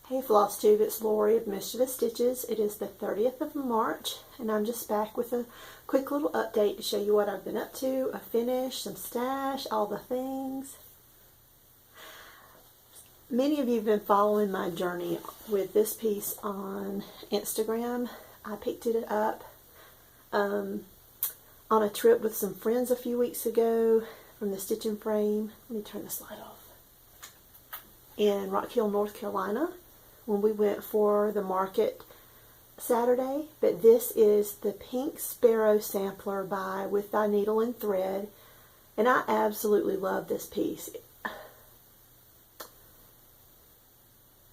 Hey Flosstube, it's Lori of Mischievous Stitches. It is the 30th of March and I'm just back with a quick little update to show you what I've been up to, a finish, some stash, all the things. Many of you have been following my journey with this piece on Instagram. I picked it up on a trip with some friends a few weeks ago from the Stitch and Frame. Let me turn this light off. In Rock Hill, North Carolina, when we went for the market Saturday. But this is the Pink Sparrow sampler by With Thy Needle and Thread, and I absolutely love this piece.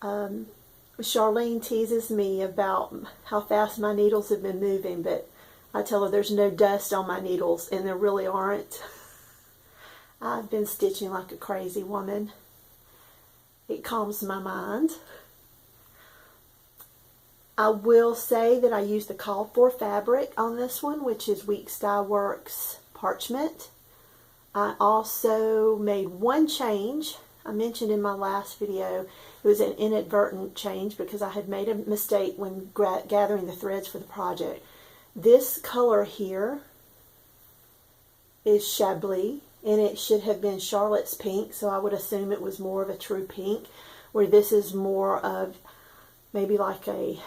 Charlene teases me about how fast my needles have been moving, but I tell her there's no dust on my needles, and there really aren't. I've been stitching like a crazy woman. It calms my mind. I will say that I used the called for fabric on this one, which is Weeks Dye Works parchment. I also made one change. I mentioned in my last video it was an inadvertent change because I had made a mistake when gathering the threads for the project. This color here is Chablis, and it should have been Charlotte's pink, so I would assume it was more of a true pink, where this is more of maybe like a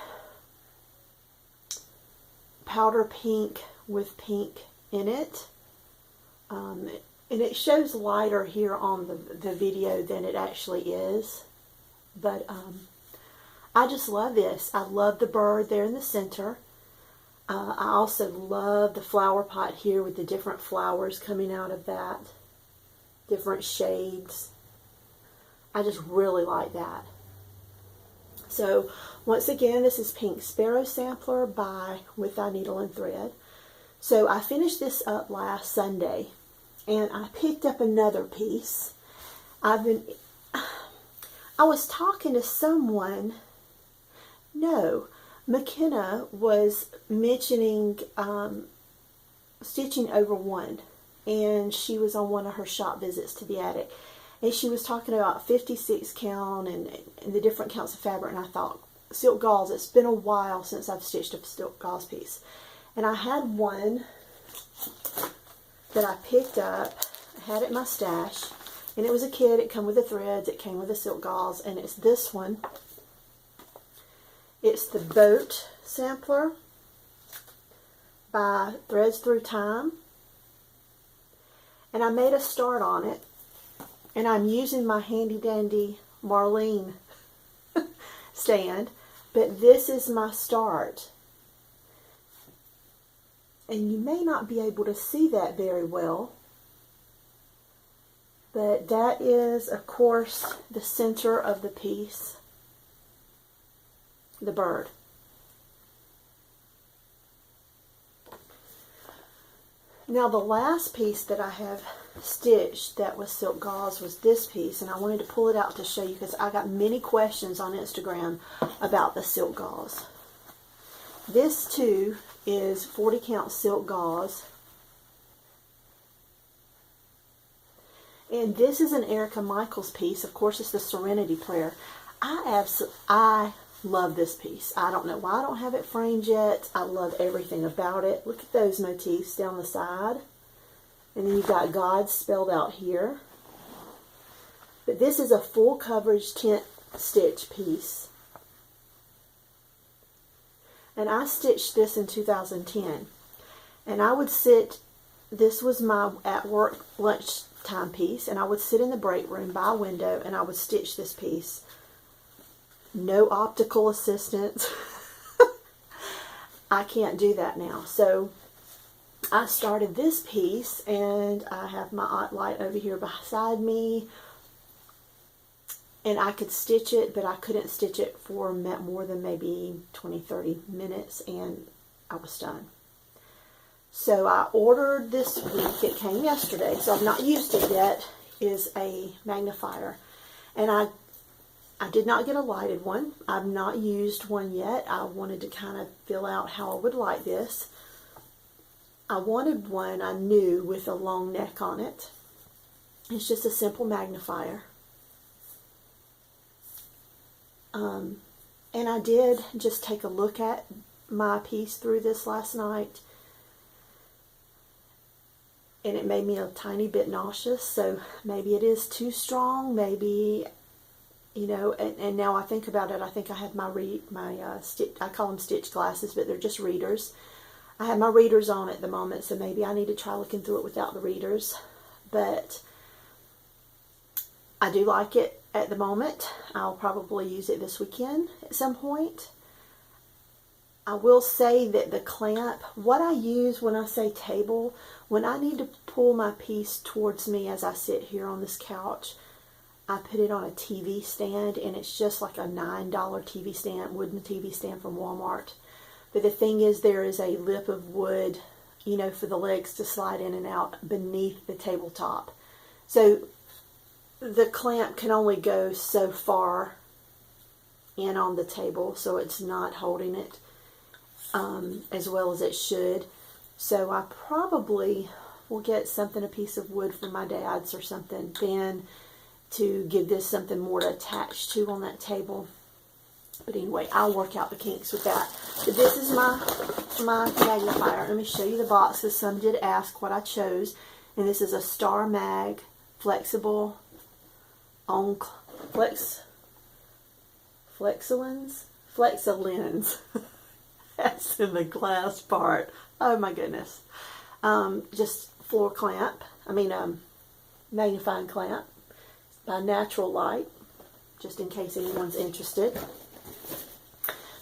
powder pink with pink in it. And it shows lighter here on the video than it actually is. But I just love this. I love the bird there in the center. I also love the flower pot here with the different flowers coming out of that. Different shades. I just really like that. So once again, this is Pink Sparrow Sampler by With Thy Needle and Thread. So I finished this up last Sunday, and I picked up another piece. I was talking to someone. McKenna was mentioning stitching over one, and she was on one of her shop visits to the attic, and she was talking about 56 count and the different counts of fabric, and I thought, silk gauze, it's been a while since I've stitched a silk gauze piece. And I had one that I picked up, I had it in my stash, and it was a kit. It came with the threads, it came with the silk gauze, and it's this one. It's the Boat Sampler by Threads Through Time. And I made a start on it, and I'm using my handy dandy Marlene stand, but this is my start. And you may not be able to see that very well, but that is, of course, the center of the piece, the bird. Now the last piece that I have stitched that was silk gauze was this piece, and I wanted to pull it out to show you because I got many questions on Instagram about the silk gauze. This too is 40 count silk gauze, and this is an Erica Michaels piece. Of course, it's the Serenity Prayer. I love this piece. I don't know why I don't have it framed yet. I love everything about it. Look at those motifs down the side. And then you've got God spelled out here. But this is a full coverage tent stitch piece. And I stitched this in 2010. And I would sit, this was my at work lunchtime piece, and I would sit in the break room by a window and I would stitch this piece. No optical assistance. I can't do that now. So I started this piece, and I have my light over here beside me, and I could stitch it, but I couldn't stitch it for more than maybe 20-30 minutes, and I was done. So I ordered this week. It came yesterday, so I've not used it yet. Is a magnifier, and I did not get a lighted one. I've not used one yet. I wanted to kind of feel out how I would like this. I wanted one I knew with a long neck on it. It's just a simple magnifier. And I did just take a look at my piece through this last night, and it made me a tiny bit nauseous. So maybe it is too strong, maybe, you know, and now I think about it, I think I have my I call them stitch glasses, but they're just readers. I have my readers on at the moment, so maybe I need to try looking through it without the readers. But I do like it at the moment. I'll probably use it this weekend at some point. I will say that the clamp, what I use when I say table, when I need to pull my piece towards me as I sit here on this couch, I put it on a TV stand, and it's just like a $9 TV stand, wooden TV stand from Walmart. But the thing is, there is a lip of wood, you know, for the legs to slide in and out beneath the tabletop. So the clamp can only go so far in on the table, so it's not holding it as well as it should. So I probably will get something, a piece of wood from my dad's or something, then to give this something more to attach to on that table. But anyway, I'll work out the kinks with that. But this is my magnifier. Let me show you the box, because some did ask what I chose. And this is a Star Mag flexible on Flexilens. That's in the glass part. Oh my goodness. Just floor clamp. Magnifying clamp by Natural Light, just in case anyone's interested.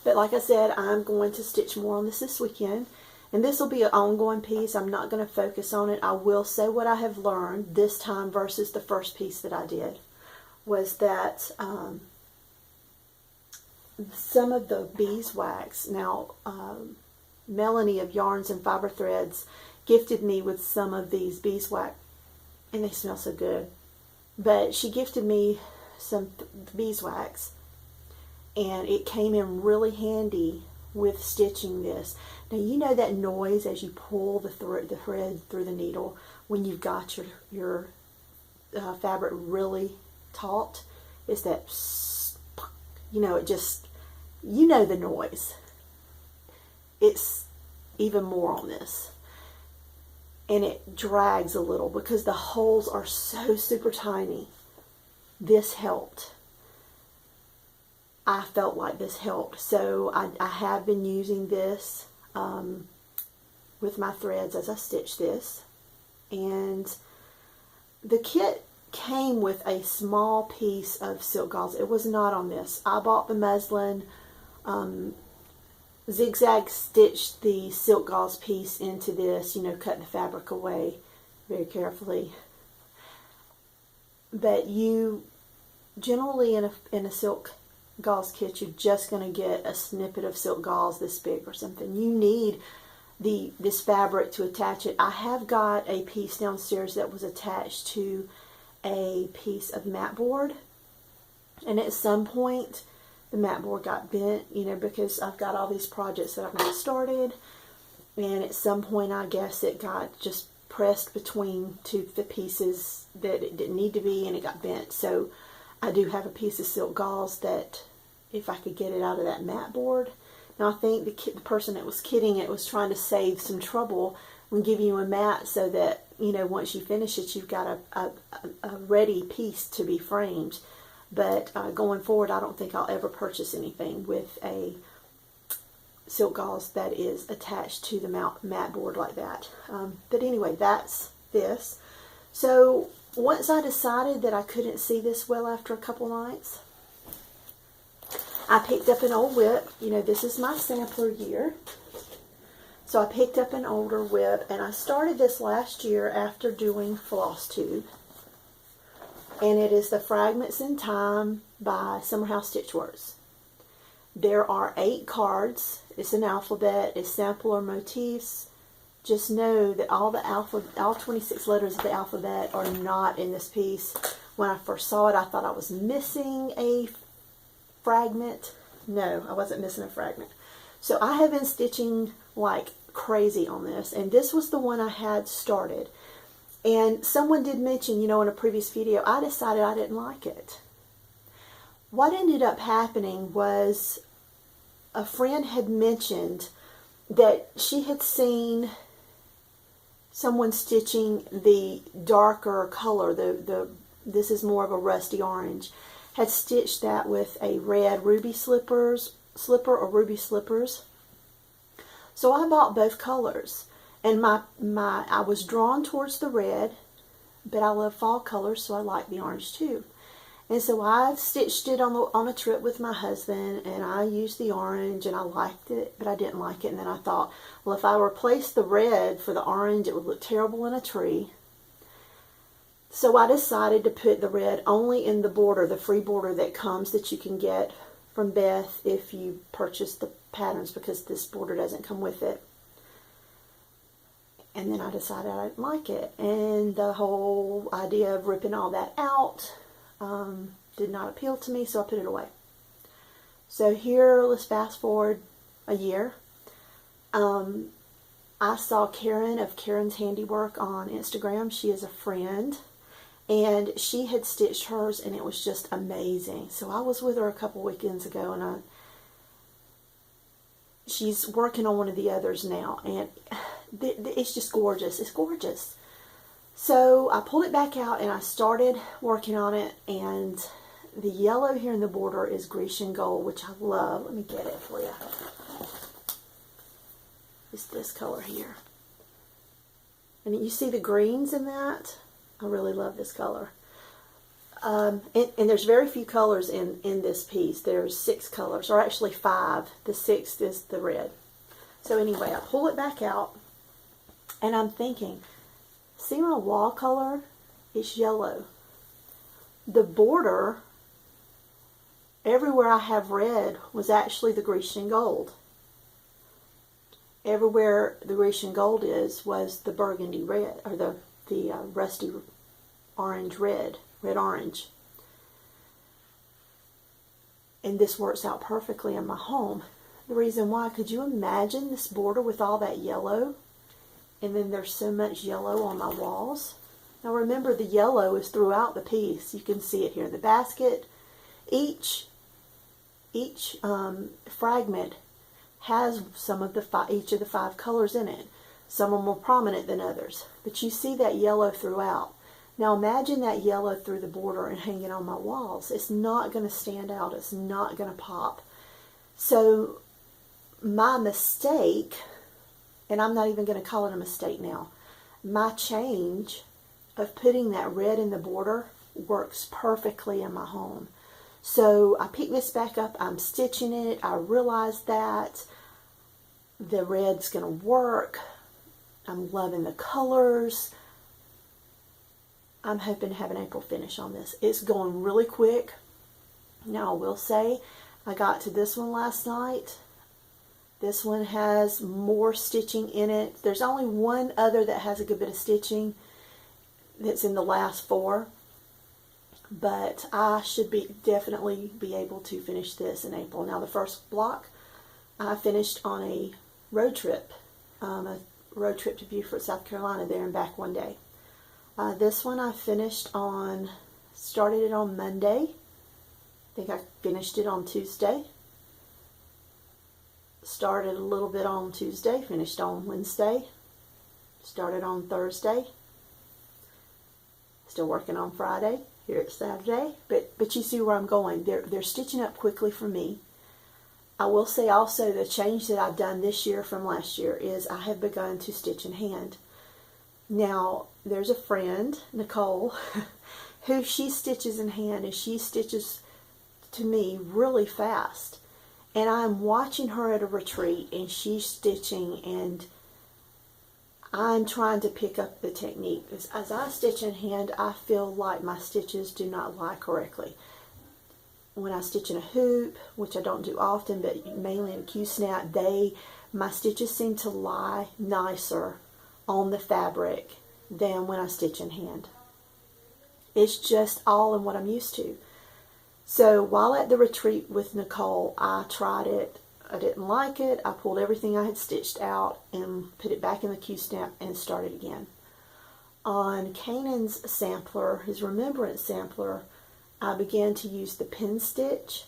But like I said, I'm going to stitch more on this weekend. And this will be an ongoing piece. I'm not going to focus on it. I will say what I have learned this time versus the first piece that I did was that some of the beeswax, now Melanie of Yarns and Fiber Threads gifted me with some of these beeswax, and they smell so good. But she gifted me some beeswax, and it came in really handy with stitching this. Now, you know that noise as you pull the thread through the needle when you've got your fabric really taut? It's that, you know, it just, you know the noise. It's even more on this. And it drags a little because the holes are so super tiny. This helped. I felt like this helped. So I have been using this with my threads as I stitch this. And the kit came with a small piece of silk gauze. It was not on this. I bought the muslin, zigzag stitched the silk gauze piece into this, you know, cut the fabric away very carefully. But you generally in a silk gauze kit, you're just going to get a snippet of silk gauze this big or something. You need this fabric to attach it. I have got a piece downstairs that was attached to a piece of mat board, and at some point the mat board got bent, you know, because I've got all these projects that I've got started, and at some point I guess it got just pressed between two pieces that it didn't need to be, and it got bent. So I do have a piece of silk gauze that if I could get it out of that mat board. Now I think the person that was kitting it was trying to save some trouble when giving you a mat, so that, you know, once you finish it, you've got a ready piece to be framed. But going forward, I don't think I'll ever purchase anything with a silk gauze that is attached to the mat board like that. But anyway, that's this. So once I decided that I couldn't see this well after a couple nights, I picked up an old whip. You know, this is my sampler year. So I picked up an older whip, and I started this last year after doing Flosstube. And it is the Fragments in Time by Summerhouse Stitchworks. There are 8 cards. It's an alphabet. It's sampler motifs. Just know that all 26 letters of the alphabet are not in this piece. When I first saw it, I thought I was missing a fragment. No, I wasn't missing a fragment. So I have been stitching like crazy on this, and this was the one I had started. And someone did mention, you know, in a previous video, I decided I didn't like it. what ended up happening was a friend had mentioned that she had seen someone stitching the darker color, this is more of a rusty orange, had stitched that with a red ruby slipper or ruby slippers. So I bought both colors, and I was drawn towards the red, but I love fall colors, so I like the orange too. And so I stitched it on a trip with my husband, and I used the orange, and I liked it, but I didn't like it. And then I thought, well, if I replaced the red for the orange, it would look terrible in a tree. So I decided to put the red only in the border, the free border that comes that you can get from Beth if you purchase the patterns, because this border doesn't come with it. And then I decided I didn't like it, and the whole idea of ripping all that out did not appeal to me, so I put it away. So here, let's fast forward a year. I saw Karen of Karen's Handiwork on Instagram. She is a friend, and she had stitched hers, and it was just amazing. So I was with her a couple weekends ago, and she's working on one of the others now, and it's just gorgeous. It's gorgeous. So I pulled it back out and I started working on it, and the yellow here in the border is Grecian gold, which I love. Let me get it for you. It's this color here. And you see the greens in that? I really love this color. And there's very few colors in this piece. There's 6 colors, or actually 5. The 6th is the red. So anyway, I pull it back out, and I'm thinking, see my wall color? It's yellow. The border, everywhere I have red, was actually the Grecian gold. Everywhere the Grecian gold was the burgundy red, or the rusty orange red orange. And this works out perfectly in my home. The reason why, could you imagine this border with all that yellow? And then there's so much yellow on my walls. Now remember, the yellow is throughout the piece. You can see it here in the basket. Each fragment has each of the 5 colors in it. Some are more prominent than others. But you see that yellow throughout. Now imagine that yellow through the border and hanging on my walls. It's not going to stand out. It's not going to pop. So my mistake, and I'm not even going to call it a mistake now, my change of putting that red in the border works perfectly in my home. So I pick this back up, I'm stitching it, I realize that the red's going to work. I'm loving the colors. I'm hoping to have an April finish on this. It's going really quick. Now I will say, I got to this one last night. This one has more stitching in it. There's only one other that has a good bit of stitching that's in the last 4. But I should definitely be able to finish this in April. Now the first block I finished on a road trip. A road trip to Beaufort, South Carolina, there and back one day. This one I finished started it on Monday. I think I finished it on Tuesday. Started a little bit on Tuesday, finished on Wednesday. Started on Thursday. Still working on Friday. Here it's Saturday. But you see where I'm going. They're stitching up quickly for me. I will say also the change that I've done this year from last year is I have begun to stitch in hand. Now, there's a friend, Nicole, who she stitches in hand, and she stitches to me really fast. And I'm watching her at a retreat, and she's stitching, and I'm trying to pick up the technique. As I stitch in hand, I feel like my stitches do not lie correctly. When I stitch in a hoop, which I don't do often, but mainly in a Q-snap, my stitches seem to lie nicer on the fabric than when I stitch in hand. It's just all in what I'm used to. So while at the retreat with Nicole, I tried it. I didn't like it. I pulled everything I had stitched out and put it back in the Q-snap and started again. On Kanan's sampler, his remembrance sampler, I began to use the pin stitch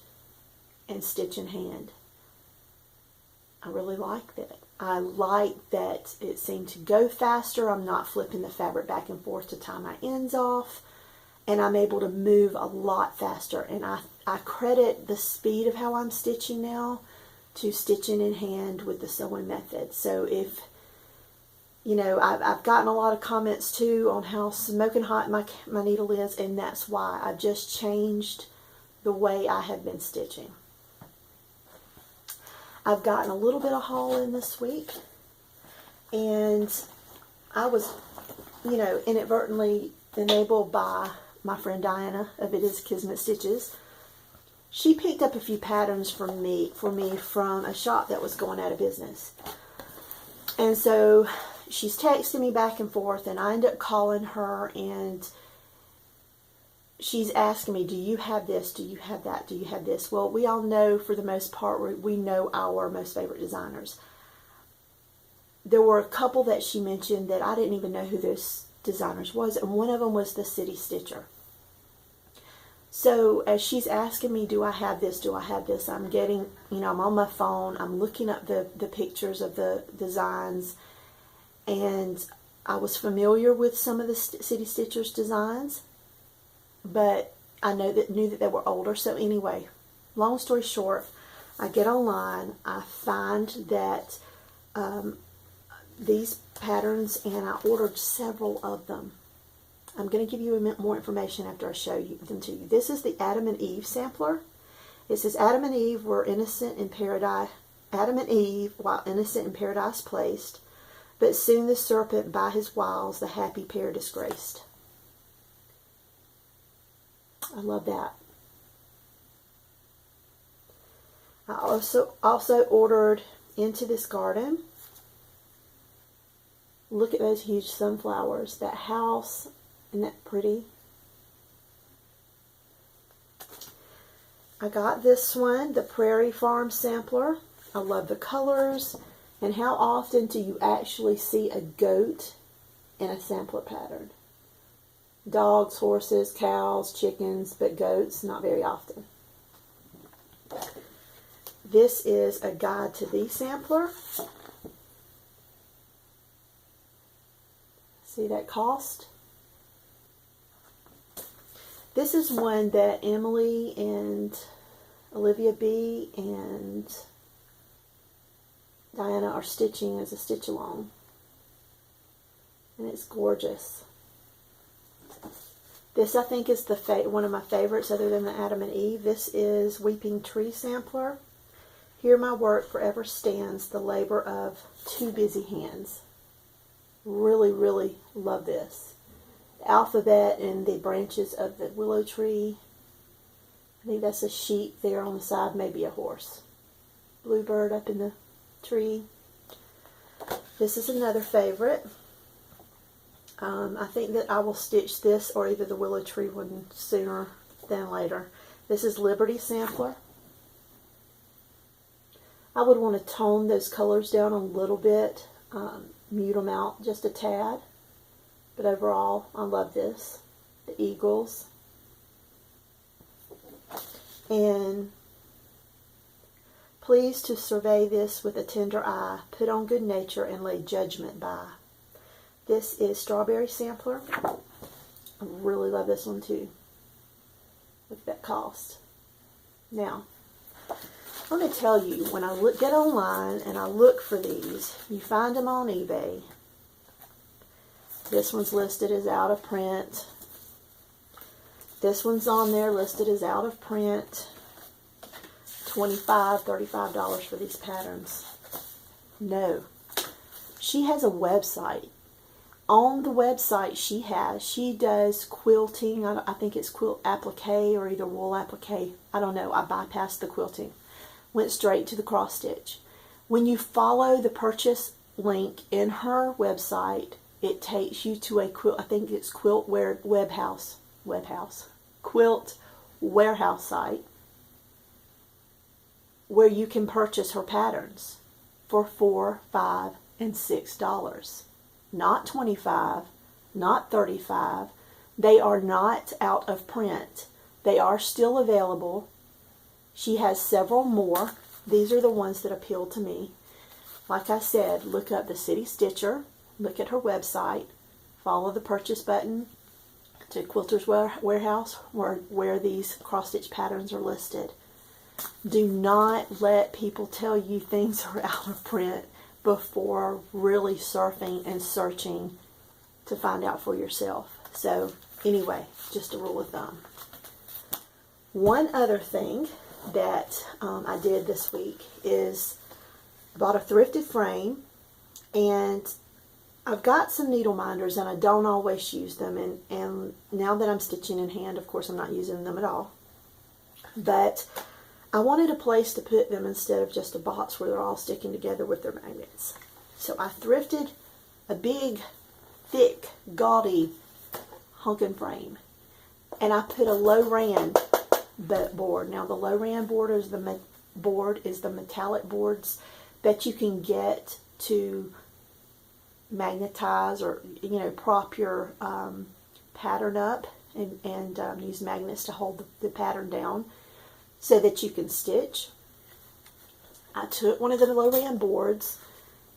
and stitch in hand. I really like that. I like that it seemed to go faster. I'm not flipping the fabric back and forth to tie my ends off. And I'm able to move a lot faster. And I credit the speed of how I'm stitching now to stitching in hand with the sewing method. So if, you know, I've gotten a lot of comments too on how smoking hot my needle is, and that's why I've just changed the way I have been stitching. I've gotten a little bit of haul in this week, and I was, you know, inadvertently enabled by my friend Diana of It Is Kismet Stitches. She picked up a few patterns for me from a shop that was going out of business. And so she's texting me back and forth, and I end up calling her, and she's asking me, do you have this? Do you have that? Do you have this? Well, we all know, for the most part, we know our most favorite designers. There were a couple that she mentioned that I didn't even know who those designers was, and one of them was the City Stitcher. So as she's asking me, do I have this? Do I have this? I'm getting, you know, I'm on my phone. I'm looking up the pictures of the designs, and I was familiar with some of the City Stitcher's designs, but I knew that they were older. So anyway, long story short, I get online, I find that these patterns, and I ordered several of them. I'm going to give you more information after I show them to you. This is the Adam and Eve sampler. It says, Adam and Eve were innocent in paradise. Adam and Eve, while innocent in paradise placed, but soon the serpent by his wiles the happy pair disgraced. I love that. I also ordered Into This Garden. Look at those huge sunflowers. That house, isn't that pretty? I got this one, the Prairie Farm Sampler. I love the colors. And how often do you actually see a goat in a sampler pattern? Dogs, horses, cows, chickens, but goats, not very often. This is a Guide to Thee sampler. See that cost? This is one that Emily and Olivia B and Diana are stitching as a stitch along. And it's gorgeous. This, I think, is one of my favorites other than the Adam and Eve. This is Weeping Tree Sampler. Here my work forever stands, the labor of two busy hands. Really, really love this. The alphabet and the branches of the willow tree. I think that's a sheep there on the side, maybe a horse. Bluebird up in the tree. This is another favorite. I think that I will stitch this or either the willow tree one sooner than later. This is Liberty Sampler. I would want to tone those colors down a little bit, mute them out just a tad. But overall, I love this. The eagles. And pleased to survey this with a tender eye, put on good nature and lay judgment by. This is Strawberry Sampler. I really love this one too. Look at that cost. Now, let me tell you, when I get online and I look for these, you find them on eBay. This one's listed as out of print. This one's on there listed as out of print. $25, $35 for these patterns. No. She has a website. On the website she does quilting. I think it's quilt applique or either wool applique. I don't know. I bypassed the quilting. Went straight to the cross stitch. When you follow the purchase link in her website, it takes you to a quilt. I think it's Quilt Warehouse site where you can purchase her patterns for $4, $5, and $6. Not $25, not $35. They are not out of print. They are still available. She has several more. These are the ones that appeal to me. Like I said, look up the City Stitcher, look at her website, follow the purchase button to Quilters Warehouse where these cross-stitch patterns are listed. Do not let people tell you things are out of print before really surfing and searching to find out for yourself. So anyway, just a rule of thumb. One other thing that I did this week is I bought a thrifted frame, and I've got some needle minders and I don't always use them, and now that I'm stitching in hand, of course I'm not using them at all, but I wanted a place to put them instead of just a box where they're all sticking together with their magnets. So I thrifted a big, thick, gaudy hunkin' frame, and I put a low-ran board. Now the low-ran board is the metallic boards that you can get to magnetize or prop your pattern up and use magnets to hold the pattern down so that you can stitch. I took one of the low-ran boards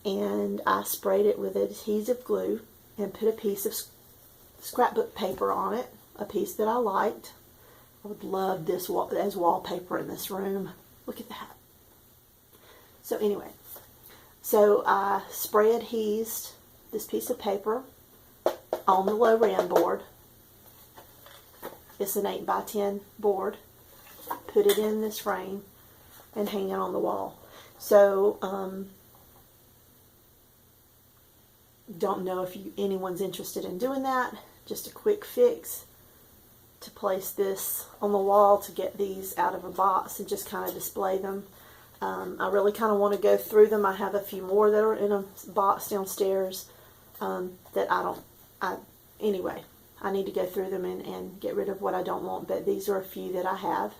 and I sprayed it with adhesive glue and put a piece of scrapbook paper on it, a piece that I liked. I would love this as wallpaper in this room. Look at that. So anyway, so I spray adhesed this piece of paper on the low-ran board. It's an 8x10 board. Put it in this frame and hang it on the wall. So don't know if anyone's interested in doing that. Just a quick fix to place this on the wall to get these out of a box and just kind of display them. I really kind of want to go through them. I have a few more that are in a box downstairs that anyway, I need to go through them and get rid of what I don't want, but these are a few that I have.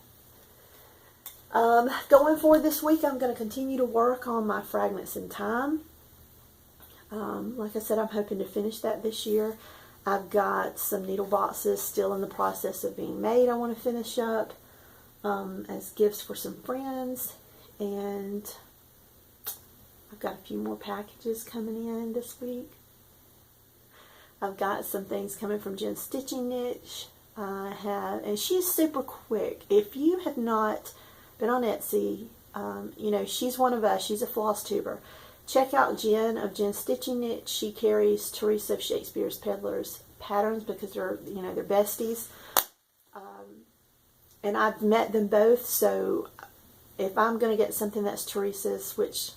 Going forward this week, I'm going to continue to work on my Fragments in Time. Like I said, I'm hoping to finish that this year. I've got some needle boxes still in the process of being made I want to finish up as gifts for some friends, and I've got a few more packages coming in this week. I've got some things coming from Jen's Stitching Niche. And she's super quick. If you have not been on Etsy, she's one of us. She's a Flosstuber. Check out Jen of Jen's Stitching Niche. She carries Teresa of Shakespeare's Peddlers patterns because they're besties. And I've met them both, so if I'm going to get something that's Teresa's, which,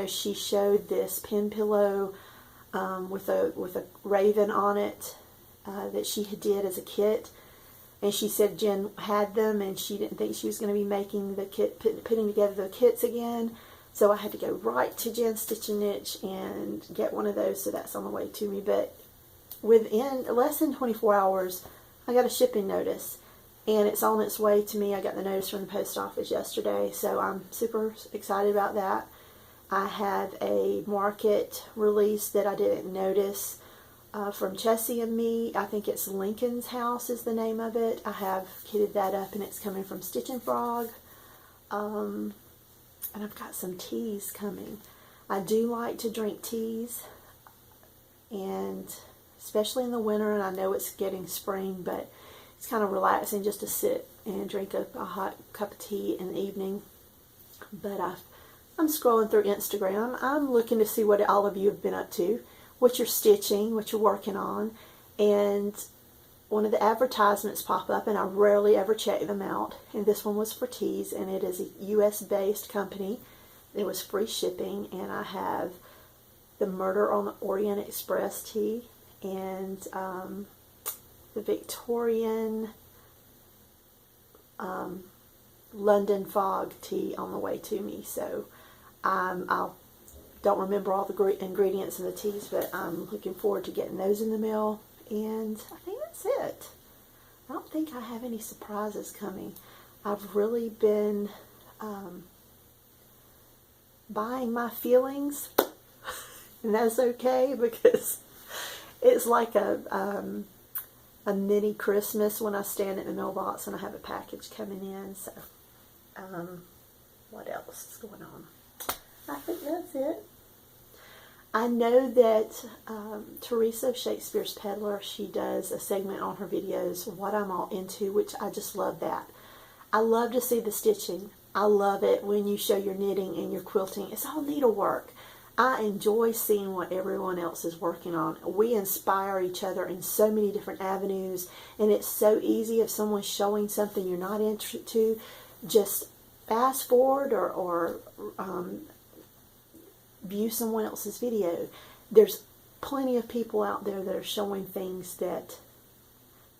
she showed this pen pillow with a raven on it that she did as a kit, and she said Jen had them and she didn't think she was going to be making the kit, putting together the kits again, so I had to go right to Jen's Stitching Niche and get one of those, so that's on the way to me. But within less than 24 hours I got a shipping notice and it's on its way to me. I got the notice from the post office yesterday, so I'm super excited about that. I have a market release that I didn't notice from Chessie and Me. I think it's Lincoln's House is the name of it. I have kitted that up and it's coming from Stitch and Frog. And I've got some teas coming. I do like to drink teas, and especially in the winter, and I know it's getting spring, but it's kind of relaxing just to sit and drink a hot cup of tea in the evening. But I'm scrolling through Instagram. I'm looking to see what all of you have been up to, what you're stitching, what you're working on, and one of the advertisements pop up, and I rarely ever check them out, and this one was for teas, and it is a US based company. It was free shipping, and I have the Murder on the Orient Express tea and the Victorian London Fog tea on the way to me. So I don't remember all the ingredients in the teas, but I'm looking forward to getting those in the mail. And I think that's it. I don't think I have any surprises coming. I've really been buying my feelings, and that's okay because it's like a a mini Christmas when I stand at the mailbox and I have a package coming in. So, what else is going on? I think that's it. I know that Teresa of Shakespeare's Peddler, she does a segment on her videos, What I'm All Into, which I just love that. I love to see the stitching. I love it when you show your knitting and your quilting. It's all needlework. I enjoy seeing what everyone else is working on. We inspire each other in so many different avenues, and it's so easy if someone's showing something you're not into, just fast forward or view someone else's video. There's plenty of people out there that are showing things that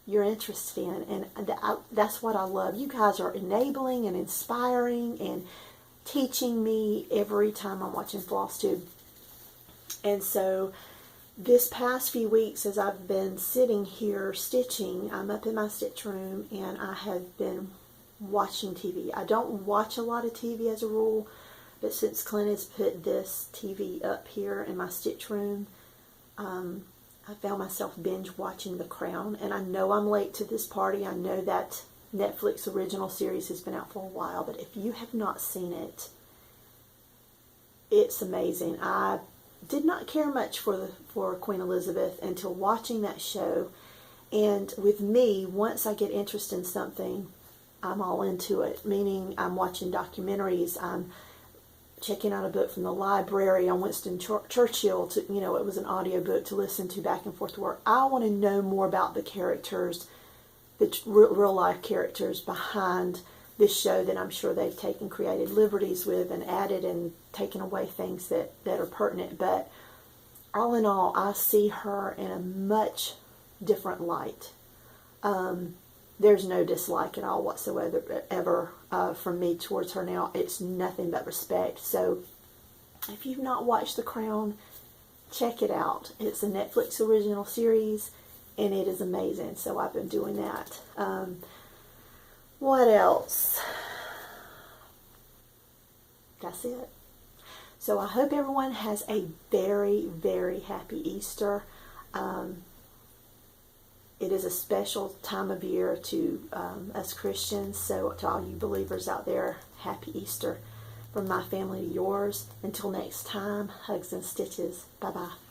you're interested in, and that's what I love. You guys are enabling and inspiring and teaching me every time I'm watching Flosstube. And so this past few weeks, as I've been sitting here stitching, I'm up in my stitch room and I have been watching TV. I don't watch a lot of TV as a rule, but since Clint has put this TV up here in my stitch room, I found myself binge watching The Crown. And I know I'm late to this party. I know that Netflix original series has been out for a while, but if you have not seen it, it's amazing. I did not care much for Queen Elizabeth until watching that show. And with me, once I get interested in something, I'm all into it. Meaning I'm watching documentaries, I'm checking out a book from the library on Winston Churchill. It was an audiobook to listen to back and forth to work. I want to know more about the characters, the real life characters behind this show that I'm sure they've taken creative liberties with and added and taken away things that are pertinent. But all in all, I see her in a much different light. There's no dislike at all whatsoever from me towards her now. It's nothing but respect. So if you've not watched The Crown, check it out. It's a Netflix original series, and it is amazing. So I've been doing that. What else? That's it. So I hope everyone has a very, very happy Easter. It is a special time of year to us Christians. So to all you believers out there, happy Easter from my family to yours. Until next time, hugs and stitches. Bye-bye.